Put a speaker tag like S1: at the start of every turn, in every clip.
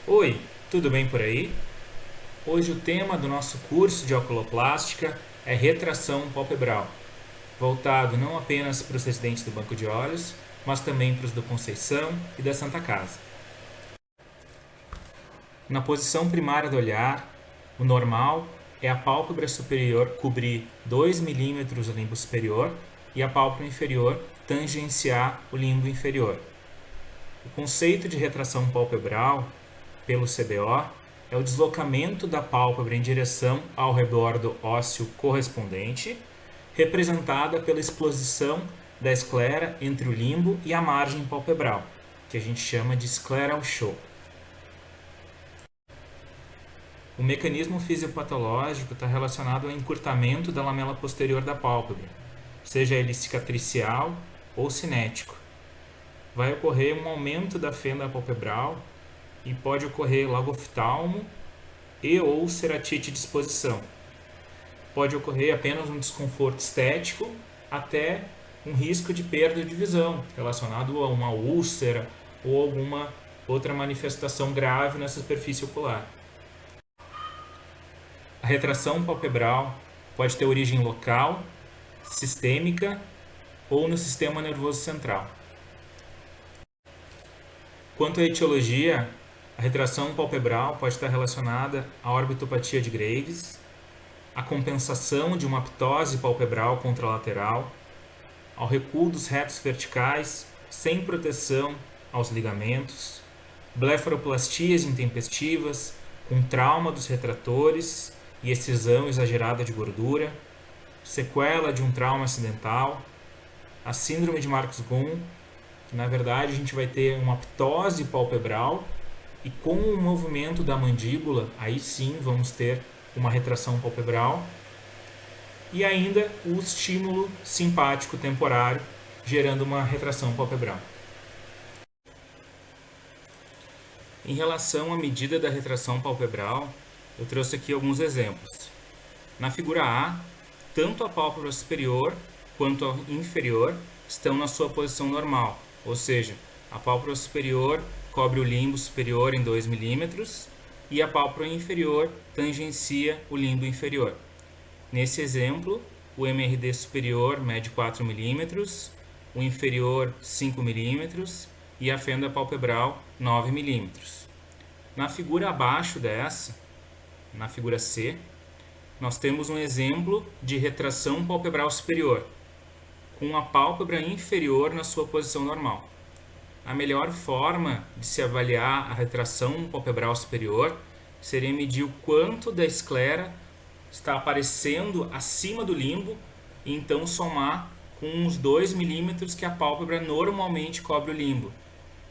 S1: Oi, tudo bem por aí? Hoje o tema do nosso curso de oculoplástica é retração palpebral, voltado não apenas para os residentes do banco de olhos, mas também para os do Conceição e da Santa Casa. Na posição primária do olhar, o normal é a pálpebra superior cobrir 2 milímetros o limbo superior e a pálpebra inferior tangenciar o limbo inferior. O conceito de retração palpebral, pelo CBO, é o deslocamento da pálpebra em direção ao redor do ósseo correspondente, representada pela exposição da esclera entre o limbo e a margem palpebral, que a gente chama de scleral show. O mecanismo fisiopatológico está relacionado ao encurtamento da lamela posterior da pálpebra, seja ele cicatricial ou cinético. Vai ocorrer um aumento da fenda palpebral e pode ocorrer lagoftalmo e ou ceratite de exposição. Pode ocorrer apenas um desconforto estético até um risco de perda de visão relacionado a uma úlcera ou alguma outra manifestação grave na superfície ocular. A retração palpebral pode ter origem local, sistêmica ou no sistema nervoso central. Quanto à etiologia, a retração palpebral pode estar relacionada à orbitopatia de Graves, à compensação de uma ptose palpebral contralateral, ao recuo dos retos verticais sem proteção aos ligamentos, blefaroplastias intempestivas com trauma dos retratores e excisão exagerada de sequela de um trauma acidental, a síndrome de Marcus-Gunn, que na verdade a gente vai ter uma ptose palpebral e com o movimento da mandíbula, aí sim vamos ter uma retração palpebral, e ainda o estímulo simpático temporário, gerando uma retração palpebral. Em relação à medida da retração palpebral, eu trouxe aqui alguns exemplos. Na figura A, tanto a pálpebra superior quanto a inferior estão na sua posição normal, ou seja, a pálpebra superior cobre o limbo superior em 2 milímetros e a pálpebra inferior tangencia o limbo inferior. Nesse exemplo, o MRD superior mede 4 milímetros, o inferior 5 milímetros e a fenda palpebral 9 milímetros. Na figura abaixo dessa, na figura C, nós temos um exemplo de retração palpebral superior, com a pálpebra inferior na sua posição normal. A melhor forma de se avaliar a retração palpebral superior seria medir o quanto da esclera está aparecendo acima do limbo e então somar com os 2 milímetros que a pálpebra normalmente cobre o limbo.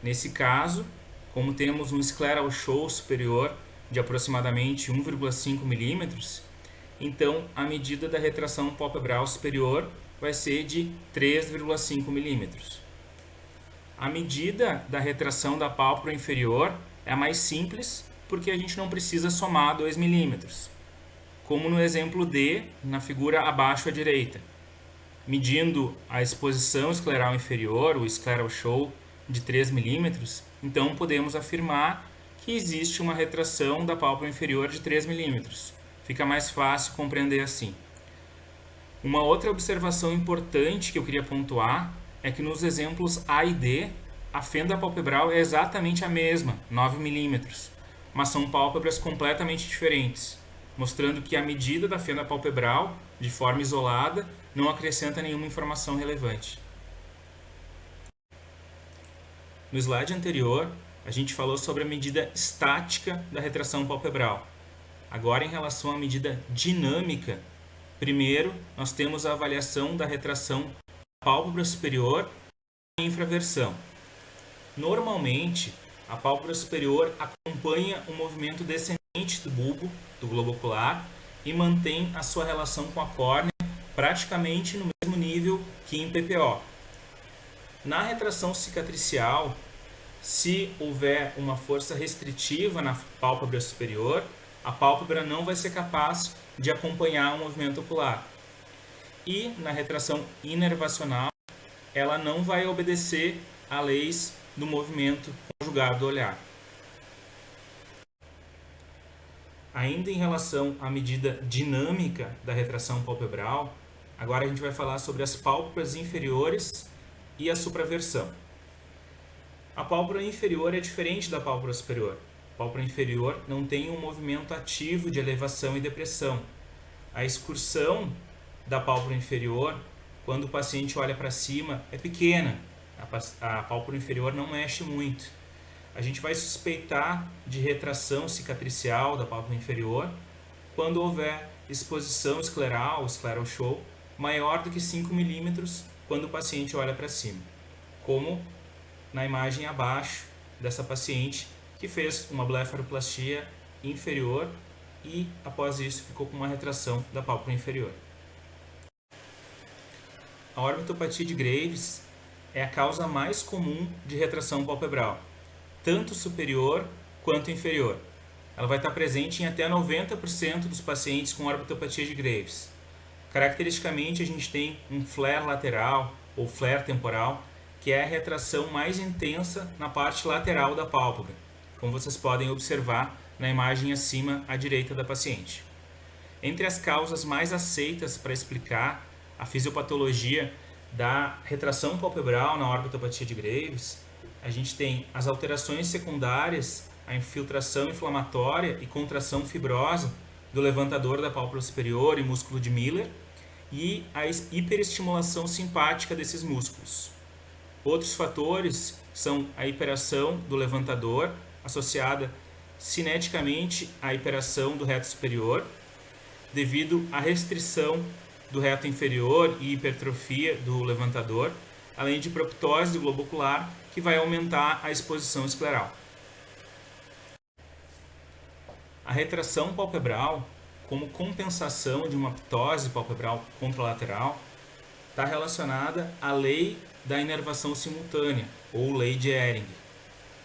S1: Nesse caso, como temos um scleral show superior de aproximadamente 1,5 milímetros, então a medida da retração palpebral superior vai ser de 3,5 milímetros. A medida da retração da pálpebra inferior é a mais simples porque a gente não precisa somar 2 milímetros, como no exemplo D, na figura abaixo à direita. Medindo a exposição escleral inferior, o scleral show, de 3 milímetros, então podemos afirmar que existe uma retração da pálpebra inferior de 3 milímetros. Fica mais fácil compreender assim. Uma outra observação importante que eu queria pontuar é que nos exemplos A e D, a fenda palpebral é exatamente a mesma, 9 milímetros, mas são pálpebras completamente diferentes, mostrando que a medida da fenda palpebral, de forma isolada, não acrescenta nenhuma informação relevante. No slide anterior, a gente falou sobre a medida estática da retração palpebral. Agora, em relação à medida dinâmica, primeiro nós temos a avaliação da retração da pálpebra superior e infraversão. Normalmente, a pálpebra superior acompanha o movimento descendente do bulbo, do globo ocular, e mantém a sua relação com a córnea praticamente no mesmo nível que em PPO. Na retração cicatricial, se houver uma força restritiva na pálpebra superior, a pálpebra não vai ser capaz de acompanhar o movimento ocular. E na retração inervacional, ela não vai obedecer a leis do movimento conjugado do olhar. Ainda em relação à medida dinâmica da retração palpebral, agora a gente vai falar sobre as pálpebras inferiores e a supraversão. A pálpebra inferior é diferente da pálpebra superior. A pálpebra inferior não tem um movimento ativo de elevação e depressão. A excursão da pálpebra inferior, quando o paciente olha para cima, é pequena. A pálpebra inferior não mexe muito. A gente vai suspeitar de retração cicatricial da pálpebra inferior quando houver exposição escleral, scleral show, maior do que 5 milímetros quando o paciente olha para cima, como na imagem abaixo dessa paciente que fez uma blefaroplastia inferior e após isso ficou com uma retração da pálpebra inferior. A orbitopatia de Graves é a causa mais comum de retração palpebral, tanto superior quanto inferior. Ela vai estar presente em até 90% dos pacientes com orbitopatia de Graves. Caracteristicamente, a gente tem um flare lateral ou flare temporal, que é a retração mais intensa na parte lateral da pálpebra, como vocês podem observar na imagem acima à direita da paciente. Entre as causas mais aceitas para explicar a fisiopatologia da retração palpebral na orbitopatia de Graves, a gente tem as alterações secundárias, a infiltração inflamatória e contração fibrosa do levantador da pálpebra superior e músculo de Miller e a hiperestimulação simpática desses músculos. Outros fatores são a hiperação do levantador, associada cineticamente à hiperação do reto superior, devido à restrição do reto inferior e hipertrofia do levantador, além de proptose do globo ocular, que vai aumentar a exposição escleral. A retração palpebral, como compensação de uma ptose palpebral contralateral, está relacionada à lei da inervação simultânea, ou lei de Ehring.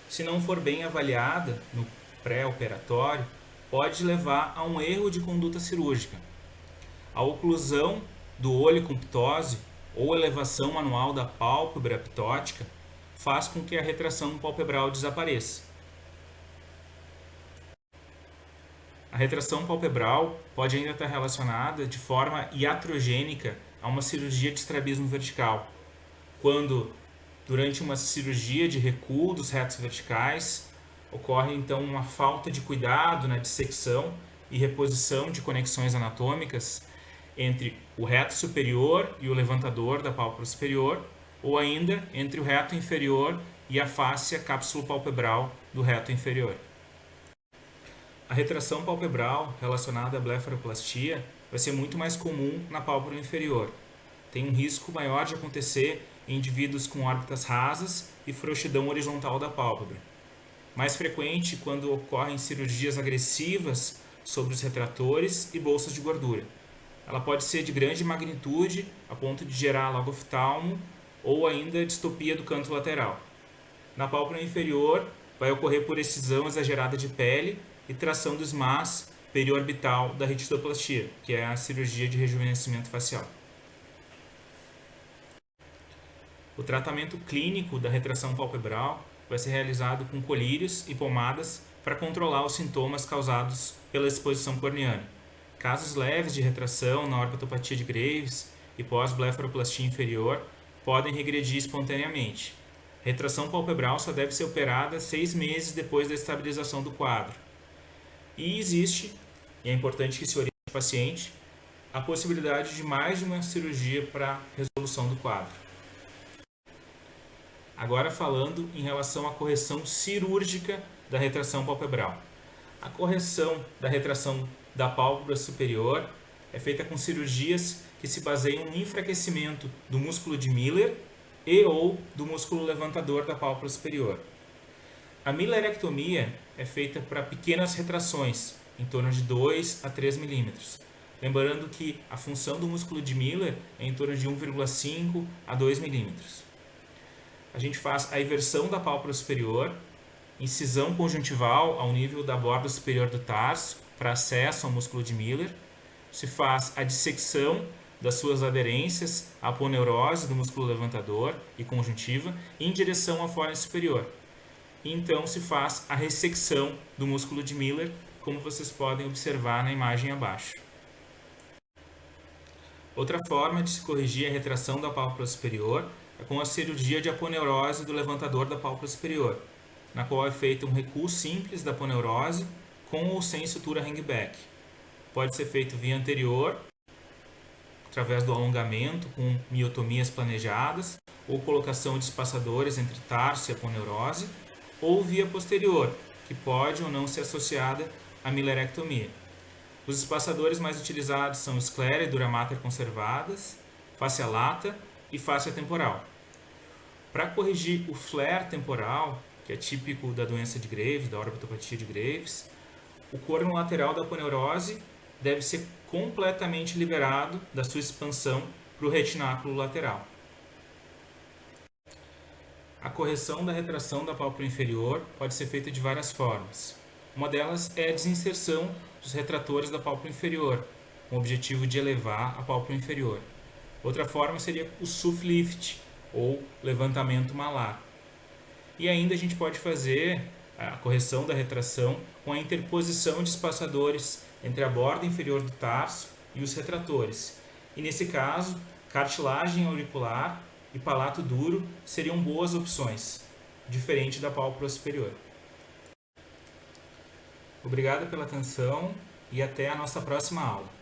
S1: Se não for bem avaliada no pré-operatório, pode levar a um erro de conduta cirúrgica. A oclusão do olho com ptose ou elevação manual da pálpebra ptótica faz com que a retração palpebral desapareça. A retração palpebral pode ainda estar relacionada de forma iatrogênica a uma cirurgia de estrabismo vertical, quando, durante uma cirurgia de recuo dos retos verticais, ocorre então uma falta de cuidado na dissecção e reposição de conexões anatômicas entre o reto superior e o levantador da pálpebra superior, ou ainda entre o reto inferior e a fáscia cápsulo-palpebral do reto inferior. A retração palpebral relacionada à blefaroplastia vai ser muito mais comum na pálpebra inferior. Tem um risco maior de acontecer em indivíduos com órbitas rasas e frouxidão horizontal da pálpebra. Mais frequente quando ocorrem cirurgias agressivas sobre os retratores e bolsas de gordura. Ela pode ser de grande magnitude, a ponto de gerar lagoftalmo ou ainda distopia do canto lateral. Na pálpebra inferior, vai ocorrer por excisão exagerada de pele e tração do SMAS periorbital da ritidoplastia, que é a cirurgia de rejuvenescimento facial. O tratamento clínico da retração palpebral vai ser realizado com colírios e pomadas para controlar os sintomas causados pela exposição corneana. Casos leves de retração na orbitopatia de Graves e pós-blefaroplastia inferior podem regredir espontaneamente. A retração palpebral só deve ser operada 6 meses depois da estabilização do quadro. E existe, e é importante que se oriente o paciente, a possibilidade de mais de uma cirurgia para resolução do quadro. Agora falando em relação à correção cirúrgica da retração palpebral. A correção da retração da pálpebra superior é feita com cirurgias que se baseiam no enfraquecimento do músculo de Miller e ou do músculo levantador da pálpebra superior. A milerectomia é feita para pequenas retrações, em torno de 2 a 3 milímetros. Lembrando que a função do músculo de Miller é em torno de 1,5 a 2 milímetros. A gente faz a inversão da pálpebra superior, incisão conjuntival ao nível da borda superior do tarso para acesso ao músculo de Miller. Se faz a dissecção das suas aderências, a aponeurose do músculo levantador e conjuntiva em direção à fórnix superior. E então se faz a ressecção do músculo de Miller como vocês podem observar na imagem abaixo. Outra forma de se corrigir a retração da pálpebra superior é com a cirurgia de aponeurose do levantador da pálpebra superior, na qual é feito um recuo simples da aponeurose com ou sem sutura hangback. Pode ser feito via anterior, através do alongamento com miotomias planejadas ou colocação de espaçadores entre tarso e aponeurose, ou via posterior, que pode ou não ser associada à milerectomia. Os espaçadores mais utilizados são esclera e dura mater conservadas, fáscia lata e fáscia temporal. Para corrigir o flare temporal, que é típico da doença de Graves, da orbitopatia de Graves, o corno lateral da aponeurose deve ser completamente liberado da sua expansão para o retináculo lateral. A correção da retração da pálpebra inferior pode ser feita de várias formas. Uma delas é a desinserção dos retratores da pálpebra inferior, com o objetivo de elevar a pálpebra inferior. Outra forma seria o SUF lift, ou levantamento malar. E ainda a gente pode fazer a correção da retração com a interposição de espaçadores entre a borda inferior do tarso e os retratores. E nesse caso, cartilagem auricular e palato duro seriam boas opções, diferente da pálpebra superior. Obrigado pela atenção e até a nossa próxima aula.